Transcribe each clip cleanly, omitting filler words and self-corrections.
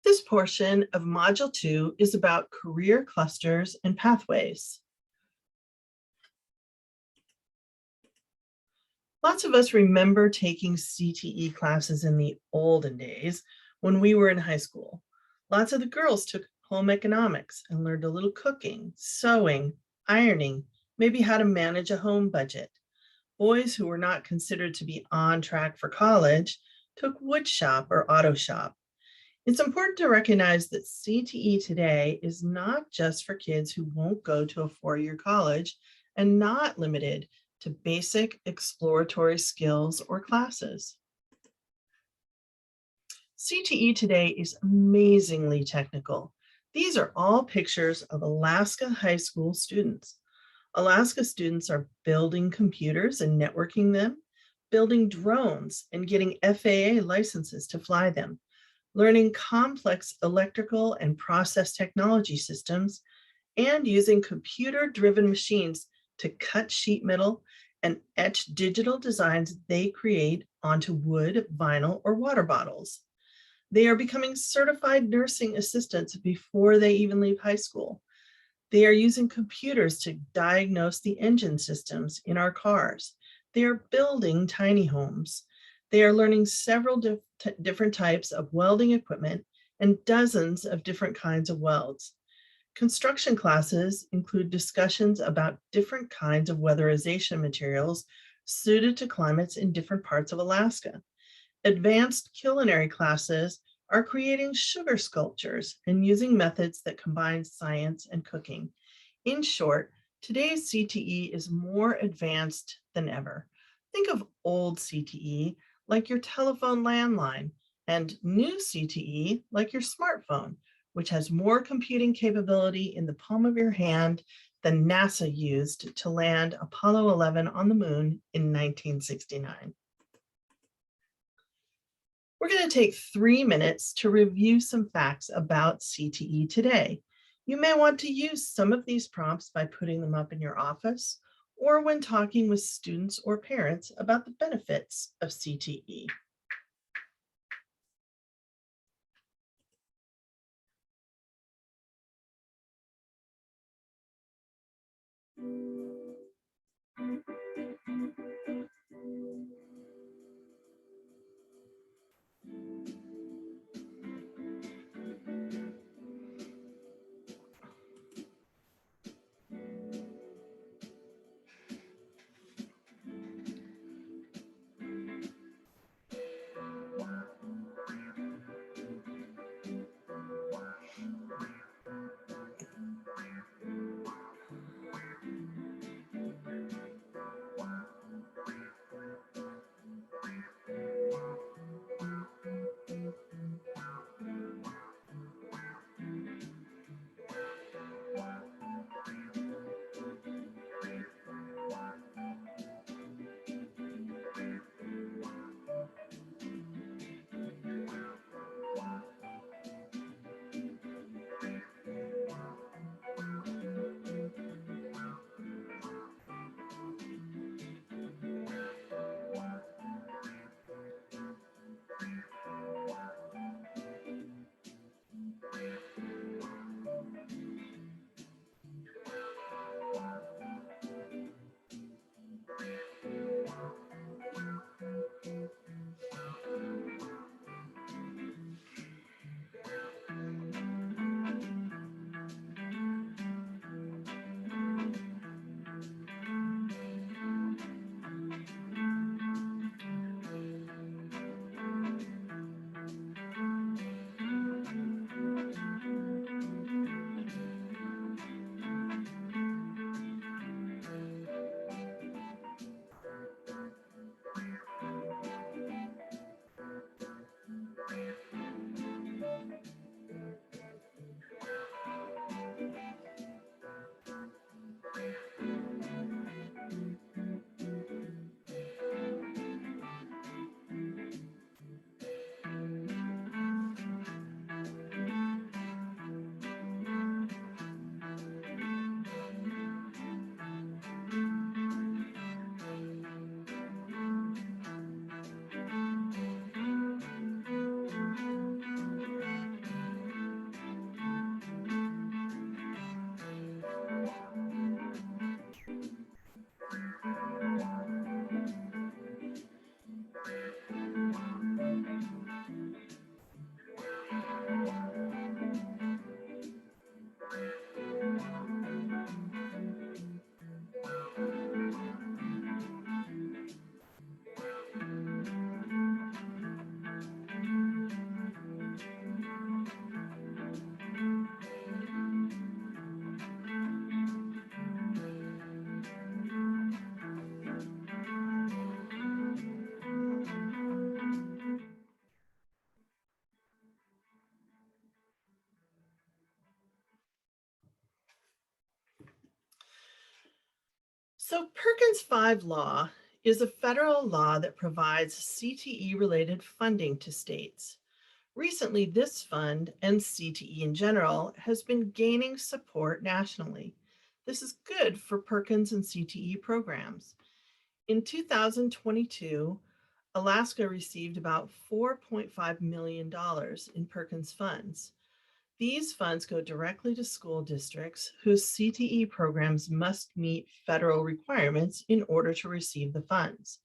This portion of Module 2 is about career clusters and pathways. Lots of us remember taking CTE classes in the olden days when we were in high school. Lots of the girls took home economics and learned a little cooking, sewing, ironing, maybe how to manage a home budget. Boys who were not considered to be on track for college took wood shop or auto shop. It's important to recognize that CTE today is not just for kids who won't go to a four-year college and not limited to basic exploratory skills or classes. CTE today is amazingly technical. These are all pictures of Alaska high school students. Alaska students are building computers and networking them, building drones and getting FAA licenses to fly them, learning complex electrical and process technology systems, and using computer-driven machines to cut sheet metal and etch digital designs they create onto wood, vinyl, or water bottles. They are becoming certified nursing assistants before they even leave high school. They are using computers to diagnose the engine systems in our cars. They are building tiny homes. They are learning several different types of welding equipment and dozens of different kinds of welds. Construction classes include discussions about different kinds of weatherization materials suited to climates in different parts of Alaska. Advanced culinary classes are creating sugar sculptures and using methods that combine science and cooking. In short, today's CTE is more advanced than ever. Think of old CTE like your telephone landline, and new CTE like your smartphone, which has more computing capability in the palm of your hand than NASA used to land Apollo 11 on the moon in 1969. We're going to take 3 minutes to review some facts about CTE today. You may want to use some of these prompts by putting them up in your office or when talking with students or parents about the benefits of CTE. So, Perkins 5 law is a federal law that provides CTE related funding to states. Recently, this fund and CTE in general has been gaining support nationally. This is good for Perkins and CTE programs. In 2022, Alaska received about $4.5 million in Perkins funds. These funds go directly to school districts whose CTE programs must meet federal requirements in order to receive the funds.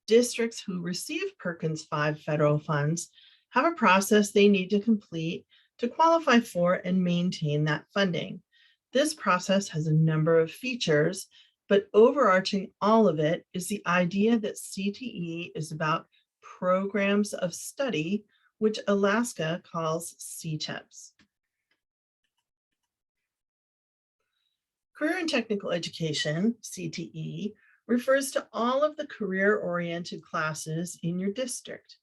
Districts who receive Perkins 5 federal funds have a process they need to complete to qualify for and maintain that funding. This process has a number of features, but overarching all of it is the idea that CTE is about programs of study, which Alaska calls CTEPs. Career and Technical Education, CTE, refers to all of the career-oriented classes in your district.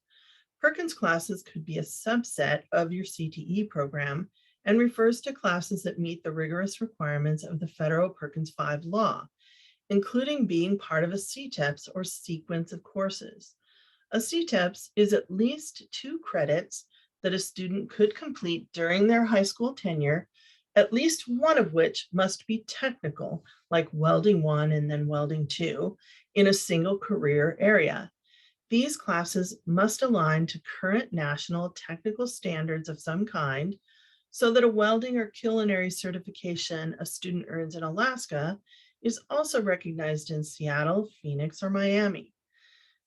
Perkins classes could be a subset of your CTE program and refers to classes that meet the rigorous requirements of the federal Perkins 5 law, including being part of a CTEPS or sequence of courses. A CTEPS is at least 2 credits that a student could complete during their high school tenure, at least one of which must be technical, like welding 1 and then welding 2, in a single career area. These classes must align to current national technical standards of some kind so that a welding or culinary certification a student earns in Alaska is also recognized in Seattle, Phoenix, or Miami.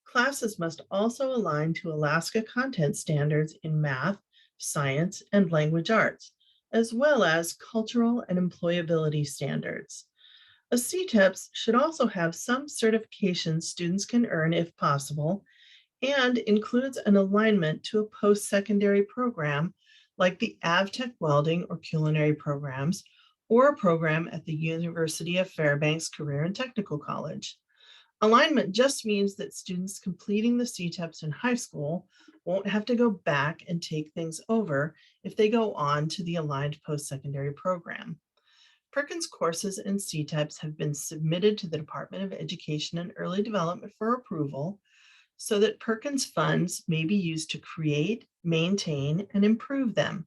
Classes must also align to Alaska content standards in math, science, and language arts, as well as cultural and employability standards. A CTEPS should also have some certifications students can earn if possible, and includes an alignment to a post-secondary program like the AvTech welding or culinary programs, or a program at the University of Fairbanks Career and Technical College. Alignment just means that students completing the CTEPs in high school won't have to go back and take things over if they go on to the aligned post-secondary program. Perkins courses and CTEPs have been submitted to the Department of Education and Early Development for approval so that Perkins funds may be used to create, maintain, and improve them.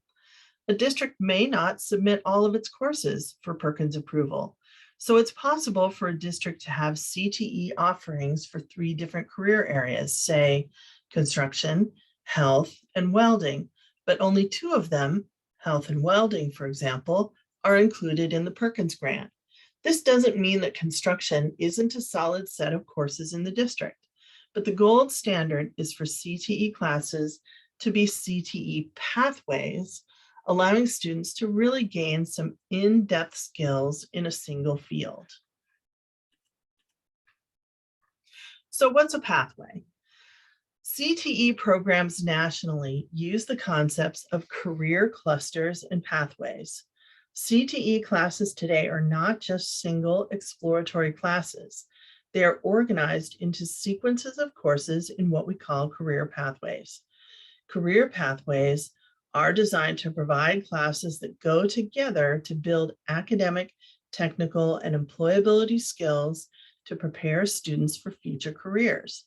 A district may not submit all of its courses for Perkins approval, so it's possible for a district to have CTE offerings for 3 different career areas, say construction, health, and welding, but only 2 of them, health and welding, for example, are included in the Perkins grant. This doesn't mean that construction isn't a solid set of courses in the district, but the gold standard is for CTE classes to be CTE pathways, allowing students to really gain some in-depth skills in a single field. So what's a pathway? CTE programs nationally use the concepts of career clusters and pathways. CTE classes today are not just single exploratory classes. They are organized into sequences of courses in what we call career pathways. Career pathways are designed to provide classes that go together to build academic, technical, and employability skills to prepare students for future careers.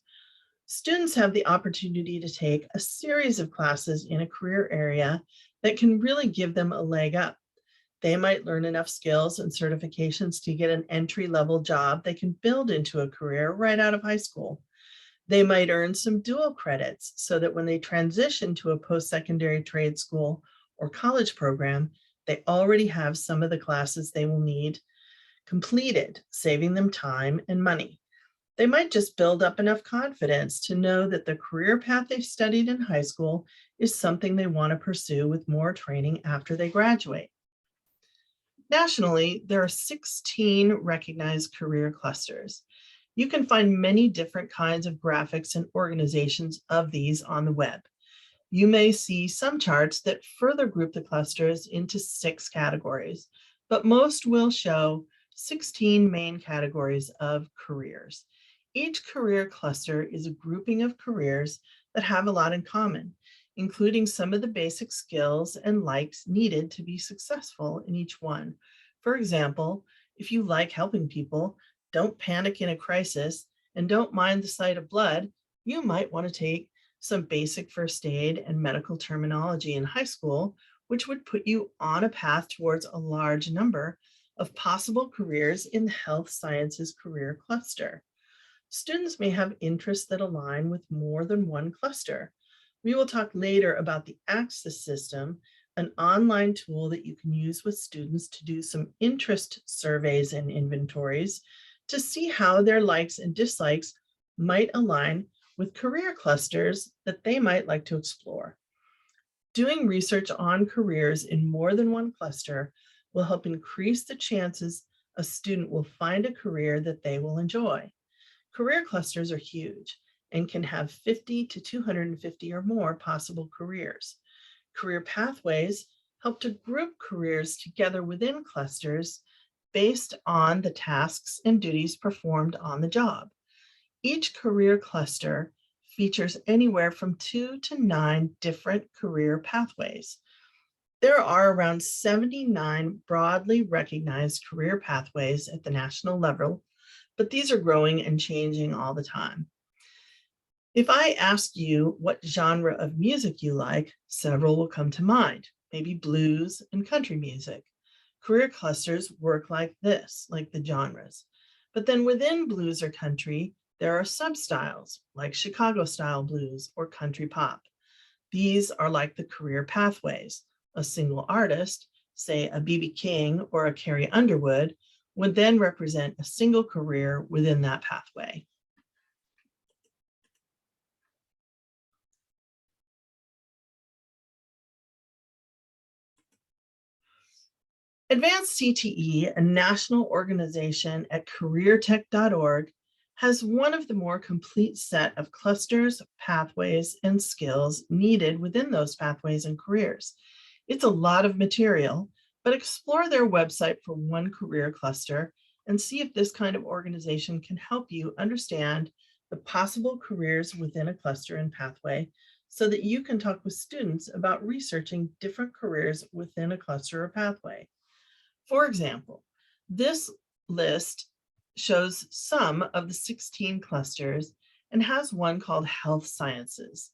Students have the opportunity to take a series of classes in a career area that can really give them a leg up. They might learn enough skills and certifications to get an entry-level job they can build into a career right out of high school. They might earn some dual credits so that when they transition to a post-secondary trade school or college program, they already have some of the classes they will need completed, saving them time and money. They might just build up enough confidence to know that the career path they studied in high school is something they want to pursue with more training after they graduate. Nationally, there are 16 recognized career clusters. You can find many different kinds of graphics and organizations of these on the web. You may see some charts that further group the clusters into 6 categories, but most will show 16 main categories of careers. Each career cluster is a grouping of careers that have a lot in common, including some of the basic skills and likes needed to be successful in each one. For example, if you like helping people, Don't panic in a crisis and don't mind the sight of blood. You might want to take some basic first aid and medical terminology in high school, which would put you on a path towards a large number of possible careers in the health sciences career cluster. Students may have interests that align with more than one cluster. We will talk later about the Axis system, an online tool that you can use with students to do some interest surveys and inventories to see how their likes and dislikes might align with career clusters that they might like to explore. Doing research on careers in more than one cluster will help increase the chances a student will find a career that they will enjoy. Career clusters are huge and can have 50 to 250 or more possible careers. Career pathways help to group careers together within clusters based on the tasks and duties performed on the job. Each career cluster features anywhere from 2 to 9 different career pathways. There are around 79 broadly recognized career pathways at the national level, but these are growing and changing all the time. If I ask you what genre of music you like, several will come to mind, maybe blues and country music. Career clusters work like this, like the genres. But then within blues or country, there are substyles like Chicago style blues or country pop. These are like the career pathways. A single artist, say a B.B. King or a Carrie Underwood, would then represent a single career within that pathway. Advanced CTE, a national organization at careertech.org, has one of the more complete set of clusters, pathways, and skills needed within those pathways and careers. It's a lot of material, but explore their website for one career cluster and see if this kind of organization can help you understand the possible careers within a cluster and pathway so that you can talk with students about researching different careers within a cluster or pathway. For example, this list shows some of the 16 clusters and has one called health sciences.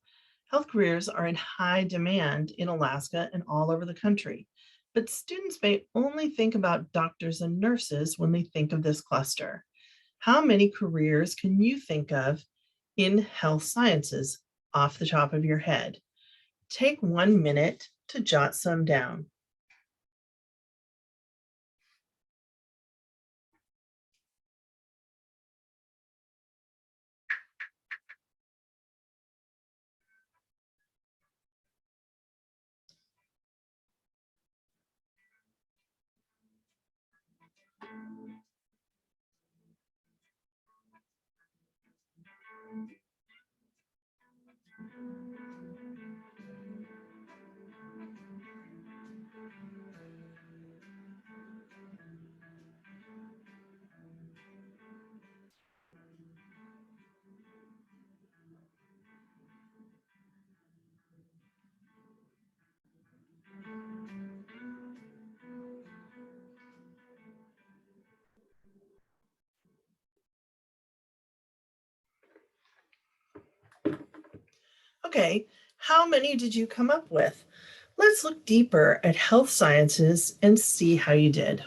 Health careers are in high demand in Alaska and all over the country, but students may only think about doctors and nurses when they think of this cluster. How many careers can you think of in health sciences off the top of your head? Take 1 minute to jot some down. Okay, how many did you come up with? Let's look deeper at health sciences and see how you did.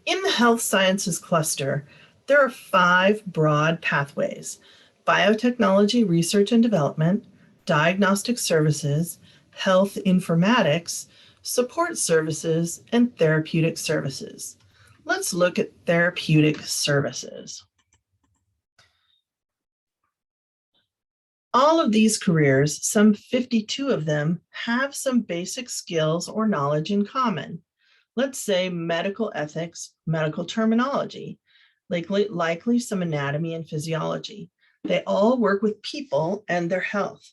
In the health sciences cluster, there are 5 broad pathways: biotechnology research and development, diagnostic services, health informatics, support services, and therapeutic services. Let's look at therapeutic services. All of these careers, some 52 of them, have some basic skills or knowledge in common. Let's say medical ethics, medical terminology, likely some anatomy and physiology. They all work with people and their health,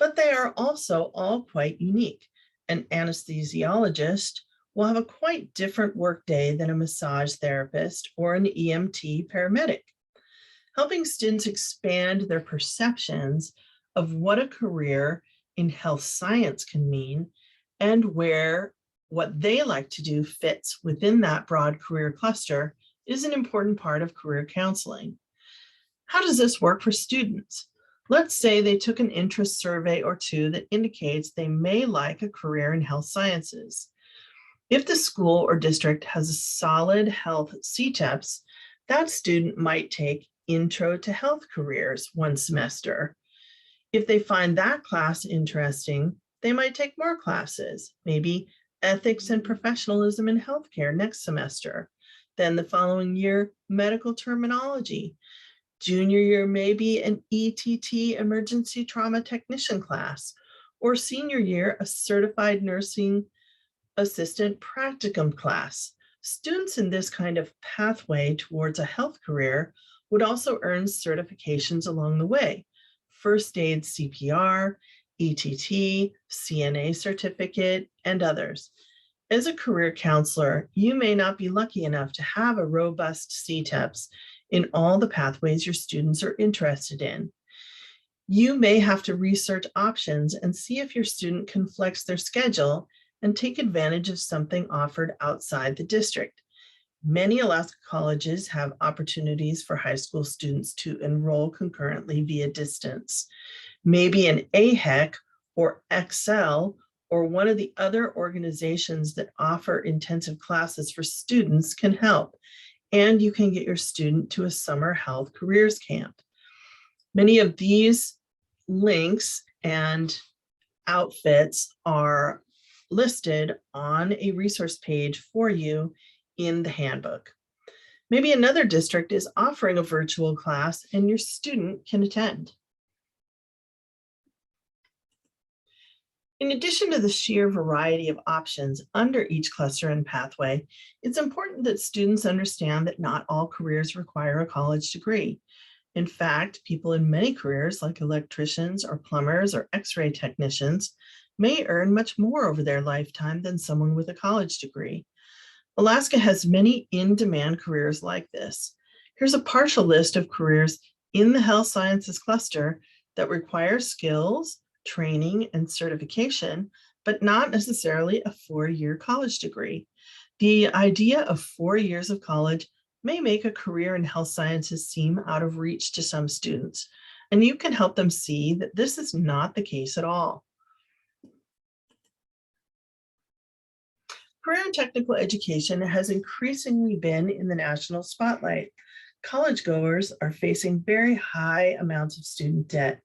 but they are also all quite unique. An anesthesiologist will have a quite different workday than a massage therapist or an EMT paramedic. Helping students expand their perceptions of what a career in health science can mean and where What they like to do fits within that broad career cluster is an important part of career counseling. How does this work for students? Let's say they took an interest survey or two that indicates they may like a career in health sciences. If the school or district has a solid health CTEPs, that student might take Intro to Health Careers one semester. If they find that class interesting, they might take more classes, maybe Ethics and Professionalism in Healthcare next semester. Then the following year, Medical Terminology. Junior year, maybe an ETT, Emergency Trauma Technician class, or senior year, a Certified Nursing Assistant Practicum class. Students in this kind of pathway towards a health career would also earn certifications along the way: First Aid CPR, ETT, CNA certificate, and others. As a career counselor, you may not be lucky enough to have a robust CTEPs in all the pathways your students are interested in. You may have to research options and see if your student can flex their schedule and take advantage of something offered outside the district. Many Alaska colleges have opportunities for high school students to enroll concurrently via distance. Maybe an AHEC or Excel or one of the other organizations that offer intensive classes for students can help, and you can get your student to a summer health careers camp. Many of these links and outfits are listed on a resource page for you in the handbook. Maybe another district is offering a virtual class and your student can attend. In addition to the sheer variety of options under each cluster and pathway, it's important that students understand that not all careers require a college degree. In fact, people in many careers like electricians or plumbers or X-ray technicians may earn much more over their lifetime than someone with a college degree. Alaska has many in-demand careers like this. Here's a partial list of careers in the health sciences cluster that require skills, training, and certification, but not necessarily a 4-year college degree. The idea of 4 years of college may make a career in health sciences seem out of reach to some students, and you can help them see that this is not the case at all. Career and technical education has increasingly been in the national spotlight. College goers are facing very high amounts of student debt.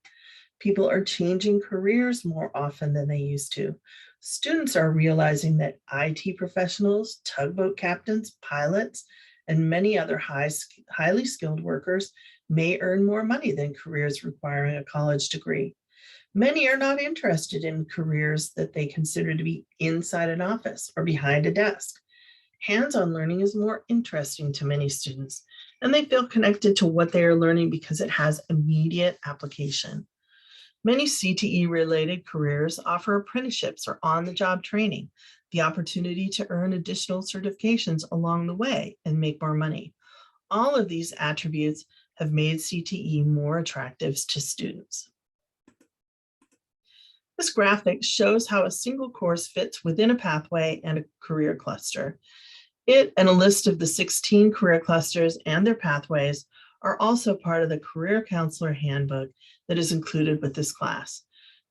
People are changing careers more often than they used to. Students are realizing that IT professionals, tugboat captains, pilots, and many other highly skilled workers may earn more money than careers requiring a college degree. Many are not interested in careers that they consider to be inside an office or behind a desk. Hands-on learning is more interesting to many students, and they feel connected to what they are learning because it has immediate application. Many CTE-related careers offer apprenticeships or on-the-job training, the opportunity to earn additional certifications along the way and make more money. All of these attributes have made CTE more attractive to students. This graphic shows how a single course fits within a pathway and a career cluster. It and a list of the 16 career clusters and their pathways are also part of the Career Counselor Handbook that is included with this class.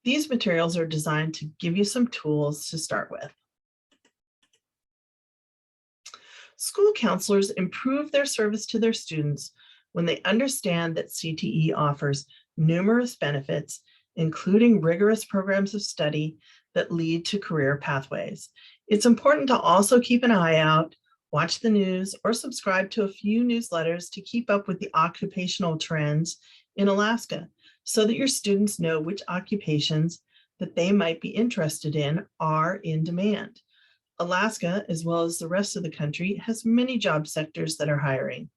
These materials are designed to give you some tools to start with. School counselors improve their service to their students when they understand that CTE offers numerous benefits, including rigorous programs of study that lead to career pathways. It's important to also keep an eye out, watch the news, or subscribe to a few newsletters to keep up with the occupational trends in Alaska so that your students know which occupations that they might be interested in are in demand. Alaska, as well as the rest of the country, has many job sectors that are hiring.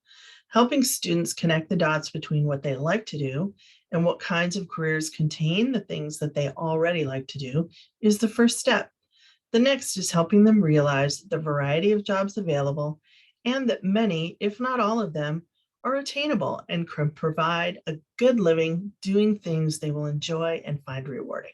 Helping students connect the dots between what they like to do and what kinds of careers contain the things that they already like to do is the first step. The next is helping them realize the variety of jobs available and that many, if not all of them, are attainable and can provide a good living doing things they will enjoy and find rewarding.